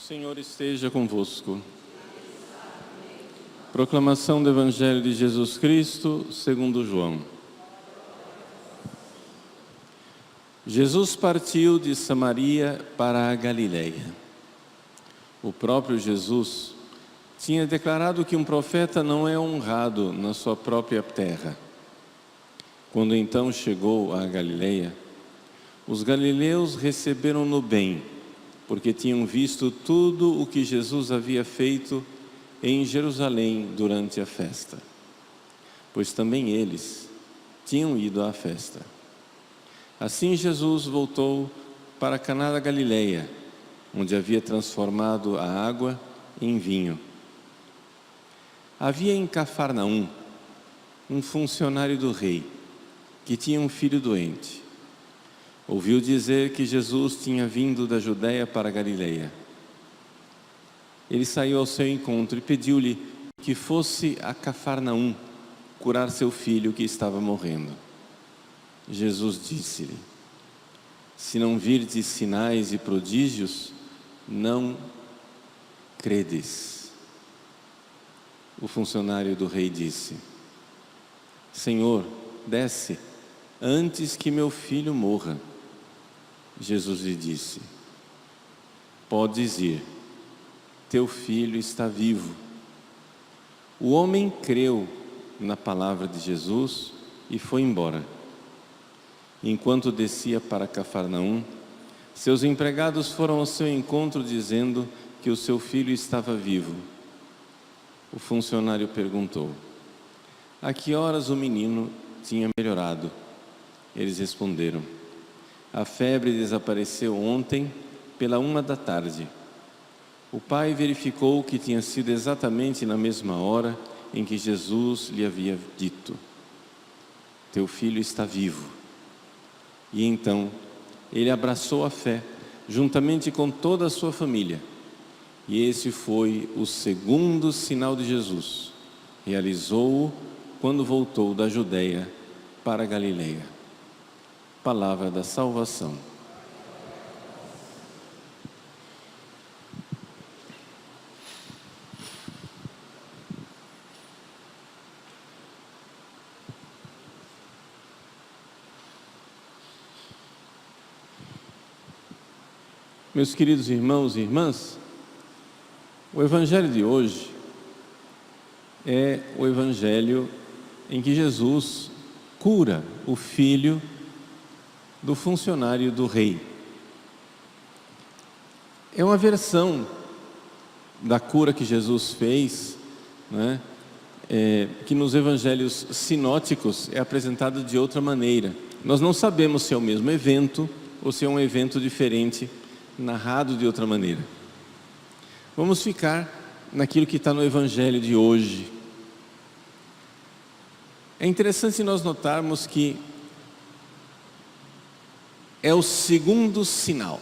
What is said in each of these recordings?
Senhor esteja convosco. Proclamação do Evangelho de Jesus Cristo, segundo João. Jesus partiu de Samaria para a Galileia. O próprio Jesus tinha declarado que um profeta não é honrado na sua própria terra. Quando então chegou à Galileia, os galileus receberam-no bem, porque tinham visto tudo o que Jesus havia feito em Jerusalém durante a festa, pois também eles tinham ido à festa. Assim Jesus voltou para Caná da Galileia, onde havia transformado a água em vinho. Havia em Cafarnaum um funcionário do rei, que tinha um filho doente. Ouviu dizer que Jesus tinha vindo da Judeia para a Galileia. Ele saiu ao seu encontro e pediu-lhe que fosse a Cafarnaum curar seu filho que estava morrendo. Jesus disse-lhe: se não virdes sinais e prodígios, não credes. O funcionário do rei disse: Senhor, desce, antes que meu filho morra. Jesus lhe disse: podes ir, teu filho está vivo. O homem creu na palavra de Jesus e foi embora. Enquanto descia para Cafarnaum, seus empregados foram ao seu encontro dizendo que o seu filho estava vivo. O funcionário perguntou: a que horas o menino tinha melhorado? Eles responderam: a febre desapareceu ontem pela 1h. O pai verificou que tinha sido exatamente na mesma hora em que Jesus lhe havia dito: teu filho está vivo. E então ele abraçou a fé, juntamente com toda a sua família. E esse foi o segundo sinal de Jesus. Realizou-o quando voltou da Judeia para a Galileia. Palavra da salvação. Meus queridos irmãos e irmãs, o Evangelho de hoje é o Evangelho em que Jesus cura o filho do funcionário do rei. É uma versão da cura que Jesus fez, né, que nos evangelhos sinóticos é apresentado de outra maneira. Nós não sabemos se é o mesmo evento ou se é um evento diferente, narrado de outra maneira. Vamos ficar naquilo que está no Evangelho de hoje. É interessante nós notarmos que é o segundo sinal,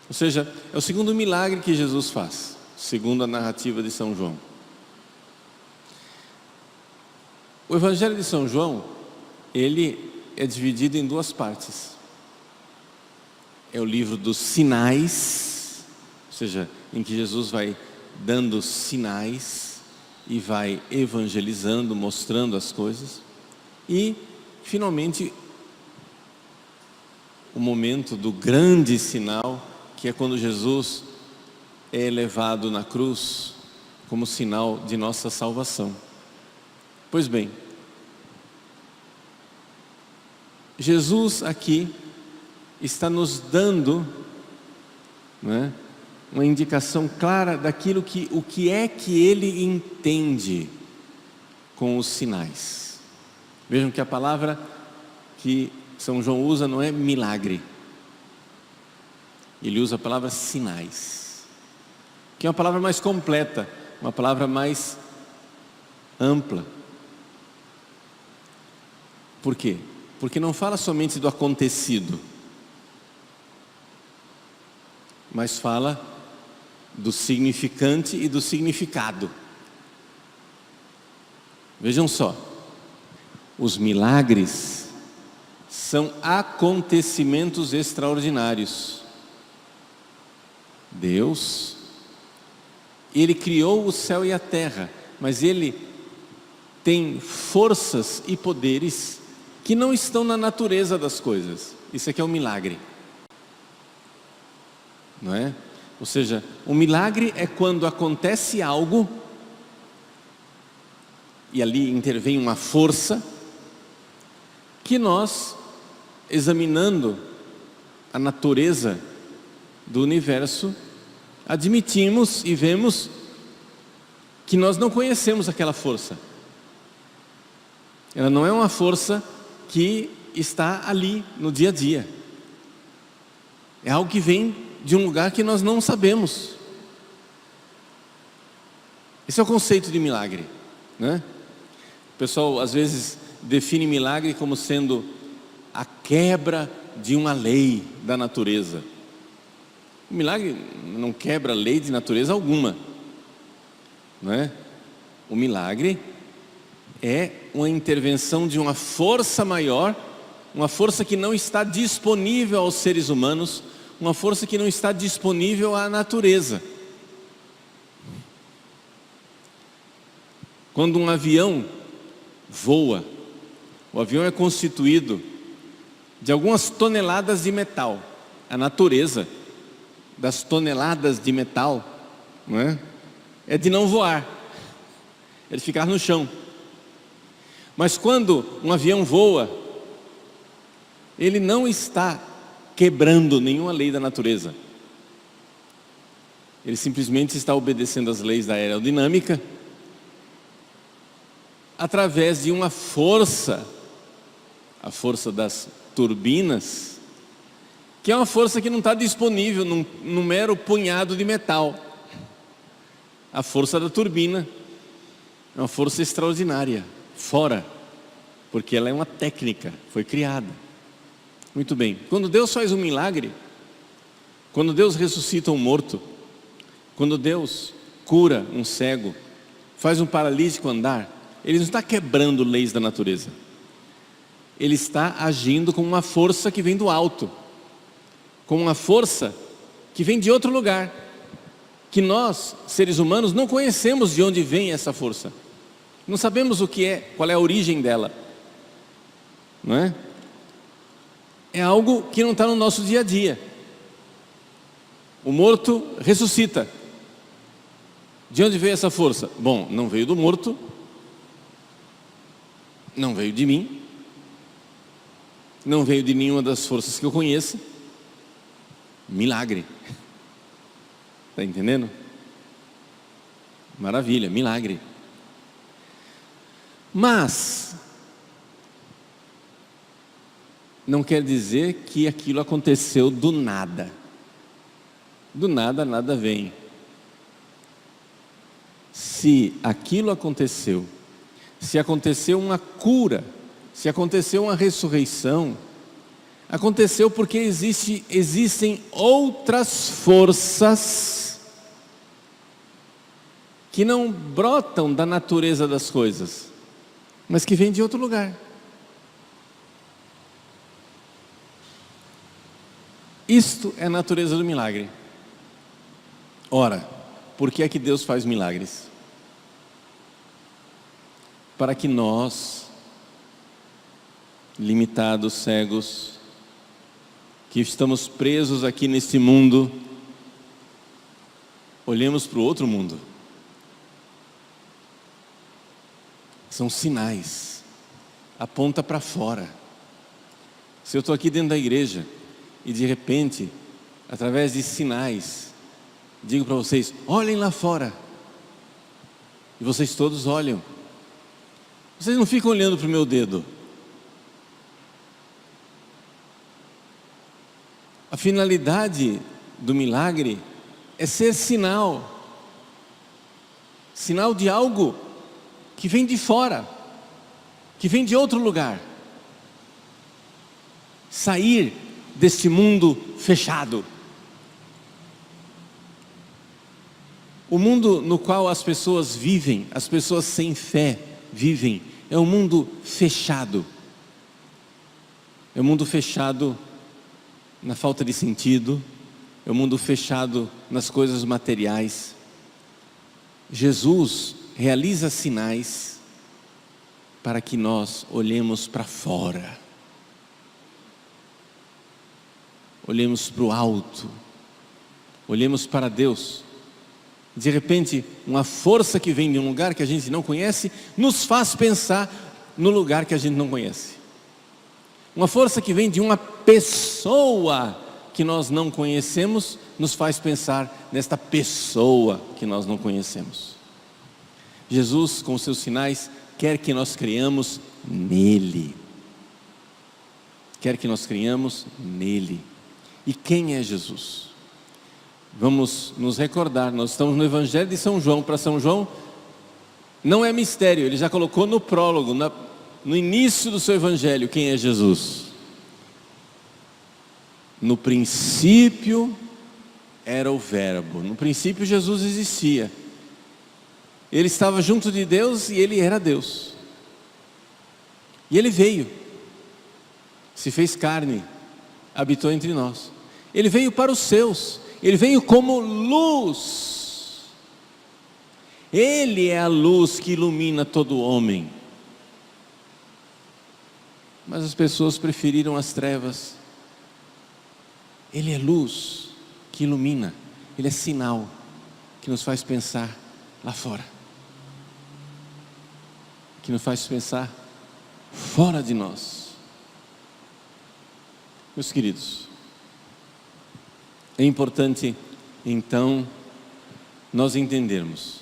ou seja, é o segundo milagre que Jesus faz, segundo a narrativa de São João. O Evangelho de São João, ele é dividido em duas partes. É o livro dos sinais, ou seja, em que Jesus vai dando sinais e vai evangelizando, mostrando as coisas. E, finalmente, o momento do grande sinal, que é quando Jesus é elevado na cruz como sinal de nossa salvação. Pois bem, Jesus aqui está nos dando, né, uma indicação clara daquilo o que é que ele entende com os sinais. Vejam que a palavra que São João usa não é milagre, ele usa a palavra sinais, que é uma palavra mais completa, uma palavra mais ampla. Por quê? Porque não fala somente do acontecido, mas fala do significante e do significado. Vejam só, os milagres são acontecimentos extraordinários. Deus, Ele criou o céu e a terra, mas Ele tem forças e poderes que não estão na natureza das coisas. Isso aqui é um milagre, não é? Ou seja, o milagre é quando acontece algo e ali intervém uma força que nós, examinando a natureza do universo, admitimos e vemos que nós não conhecemos aquela força. Ela não é uma força que está ali no dia a dia. É algo que vem de um lugar que nós não sabemos. Esse é o conceito de milagre, né? O pessoal às vezes define milagre como sendo a quebra de uma lei da natureza. O milagre não quebra lei de natureza alguma, não é? O milagre é uma intervenção de uma força maior, uma força que não está disponível aos seres humanos, uma força que não está disponível à natureza. Quando um avião voa, o avião é constituído de algumas toneladas de metal. A natureza das toneladas de metal, não é? É de não voar, é de ficar no chão. Mas quando um avião voa, ele não está quebrando nenhuma lei da natureza. Ele simplesmente está obedecendo às leis da aerodinâmica através de uma força, a força das turbinas, que é uma força que não está disponível num mero punhado de metal. A força da turbina é uma força extraordinária, fora, porque ela é uma técnica, foi criada. Muito bem, quando Deus faz um milagre, quando Deus ressuscita um morto, quando Deus cura um cego, faz um paralítico andar, Ele não está quebrando leis da natureza. Ele está agindo com uma força que vem do alto, com uma força que vem de outro lugar, que nós, seres humanos, não conhecemos de onde vem essa força. Não sabemos o que é, qual é a origem dela, não é? É algo que não está no nosso dia a dia. O morto ressuscita. De onde veio essa força? Bom, não veio do morto, não veio de mim, não veio de nenhuma das forças que eu conheço. Milagre. Está entendendo? Maravilha, milagre. Mas não quer dizer que aquilo aconteceu do nada. Do nada, nada vem. Se aquilo aconteceu, se aconteceu uma cura, se aconteceu uma ressurreição, aconteceu porque existem outras forças que não brotam da natureza das coisas, mas que vêm de outro lugar. Isto é a natureza do milagre. Ora, por que é que Deus faz milagres? Para que nós, limitados, cegos, que estamos presos aqui neste mundo, olhemos para o outro mundo. São sinais, aponta para fora. Se eu estou aqui dentro da igreja e de repente, através de sinais, digo para vocês, olhem lá fora, e vocês todos olham, vocês não ficam olhando para o meu dedo. A finalidade do milagre é ser sinal, sinal de algo que vem de fora, que vem de outro lugar, sair deste mundo fechado. O mundo no qual as pessoas vivem, as pessoas sem fé vivem, é um mundo fechado. É um mundo fechado na falta de sentido, é um mundo fechado nas coisas materiais. Jesus realiza sinais para que nós olhemos para fora, olhemos para o alto, olhemos para Deus. De repente, uma força que vem de um lugar que a gente não conhece, nos faz pensar no lugar que a gente não conhece. Uma força que vem de uma pessoa que nós não conhecemos, nos faz pensar nesta pessoa que nós não conhecemos. Jesus, com seus sinais, quer que nós creiamos nele. Quer que nós creiamos nele. E quem é Jesus? Vamos nos recordar, nós estamos no Evangelho de São João. Para São João, não é mistério, ele já colocou no prólogo, no início do seu Evangelho, quem é Jesus. No princípio era o Verbo, no princípio Jesus existia. Ele estava junto de Deus e ele era Deus. E ele veio, se fez carne, habitou entre nós. Ele veio para os seus, ele veio como luz. Ele é a luz que ilumina todo homem. Mas as pessoas preferiram as trevas. Ele é luz que ilumina, ele é sinal que nos faz pensar lá fora, que nos faz pensar fora de nós. Meus queridos, é importante então nós entendermos,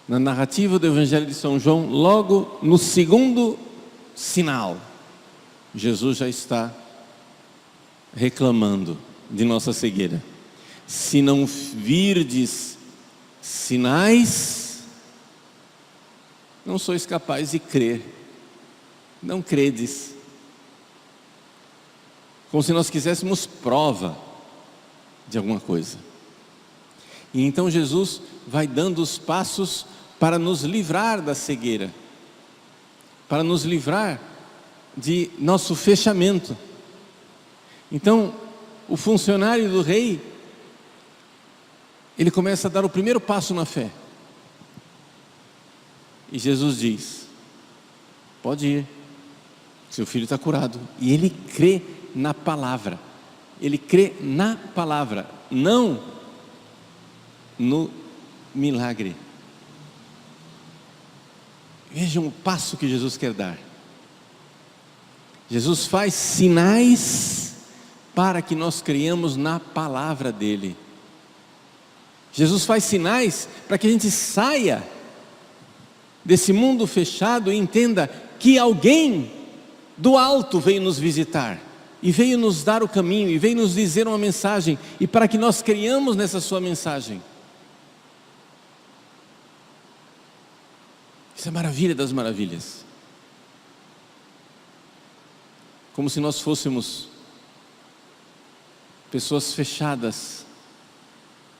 na narrativa do Evangelho de São João, logo no segundo sinal, Jesus já está reclamando de nossa cegueira. Se não virdes sinais, não sois capazes de crer. Não credes. Como se nós quiséssemos prova de alguma coisa. E então Jesus vai dando os passos para nos livrar da cegueira, para nos livrar de nosso fechamento. Então, o funcionário do rei, ele começa a dar o primeiro passo na fé. E Jesus diz: pode ir, seu filho está curado. E ele crê na palavra. Ele crê na palavra, não no milagre. Vejam o passo que Jesus quer dar. Jesus faz sinais para que nós creiamos na palavra dele. Jesus faz sinais para que a gente saia desse mundo fechado e entenda que alguém do alto veio nos visitar e veio nos dar o caminho e veio nos dizer uma mensagem, e para que nós creiamos nessa sua mensagem. Isso é a maravilha das maravilhas. Como se nós fôssemos pessoas fechadas,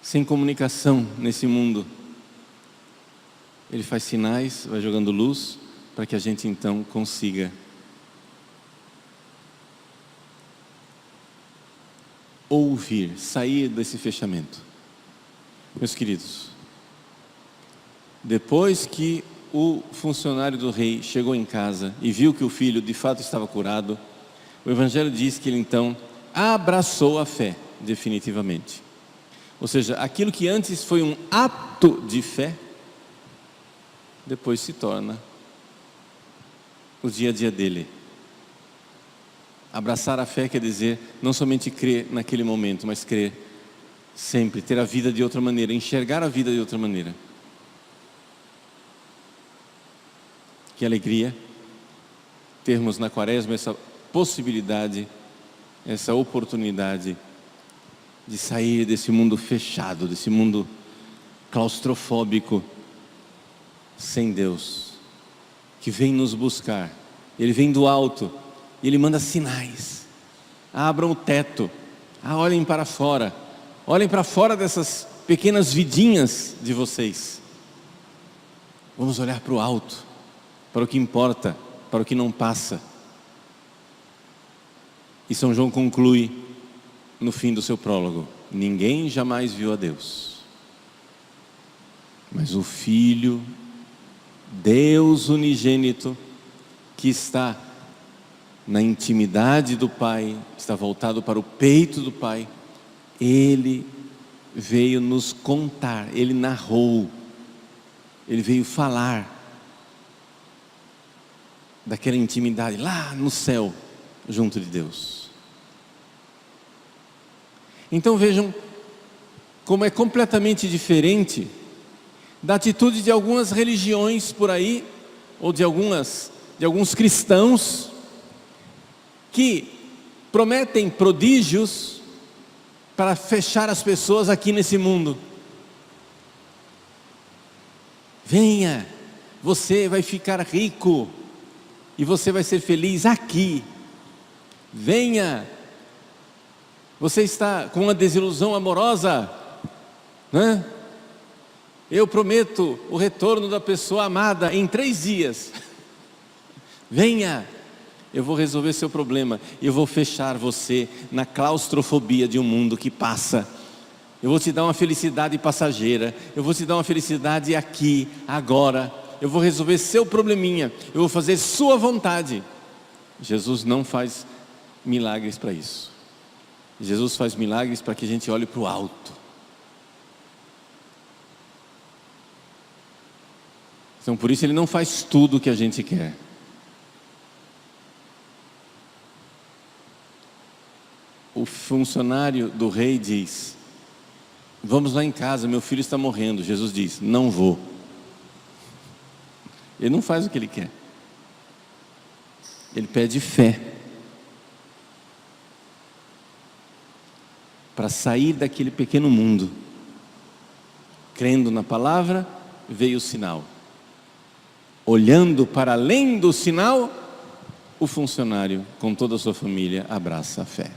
sem comunicação nesse mundo. Ele faz sinais, vai jogando luz, para que a gente então consiga ouvir, sair desse fechamento. Meus queridos, depois que o funcionário do rei chegou em casa e viu que o filho de fato estava curado, o Evangelho diz que ele então abraçou a fé definitivamente. Ou seja, aquilo que antes foi um ato de fé, depois se torna o dia a dia dele. Abraçar a fé quer dizer não somente crer naquele momento, mas crer sempre, ter a vida de outra maneira, enxergar a vida de outra maneira. Que alegria termos na Quaresma essa possibilidade, essa oportunidade de sair desse mundo fechado, desse mundo claustrofóbico, sem Deus, que vem nos buscar. Ele vem do alto e ele manda sinais. Abram o teto, olhem para fora, olhem para fora dessas pequenas vidinhas de vocês. Vamos olhar para o alto, para o que importa, para o que não passa. E São João conclui no fim do seu prólogo: ninguém jamais viu a Deus. Mas o Filho, Deus unigênito, que está na intimidade do Pai, está voltado para o peito do Pai, Ele veio nos contar, Ele narrou, Ele veio falar daquela intimidade lá no céu, junto de Deus. Então vejam como é completamente diferente da atitude de algumas religiões por aí, ou de alguns cristãos, que prometem prodígios para fechar as pessoas aqui nesse mundo. Venha, você vai ficar rico, e você vai ser feliz aqui. Venha, você está com uma desilusão amorosa, né? Eu prometo o retorno da pessoa amada em 3 dias. Venha, eu vou resolver seu problema, eu vou fechar você na claustrofobia de um mundo que passa. Eu vou te dar uma felicidade passageira, eu vou te dar uma felicidade aqui, agora. Eu vou resolver seu probleminha, eu vou fazer sua vontade. Jesus não faz milagres para isso. Jesus faz milagres para que a gente olhe para o alto. Então por isso Ele não faz tudo o que a gente quer. O funcionário do rei diz: vamos lá em casa, meu filho está morrendo. Jesus diz: não vou. Ele não faz o que ele quer. Ele pede fé para sair daquele pequeno mundo. Crendo na palavra, veio o sinal. Olhando para além do sinal, o funcionário, com toda a sua família, abraça a fé.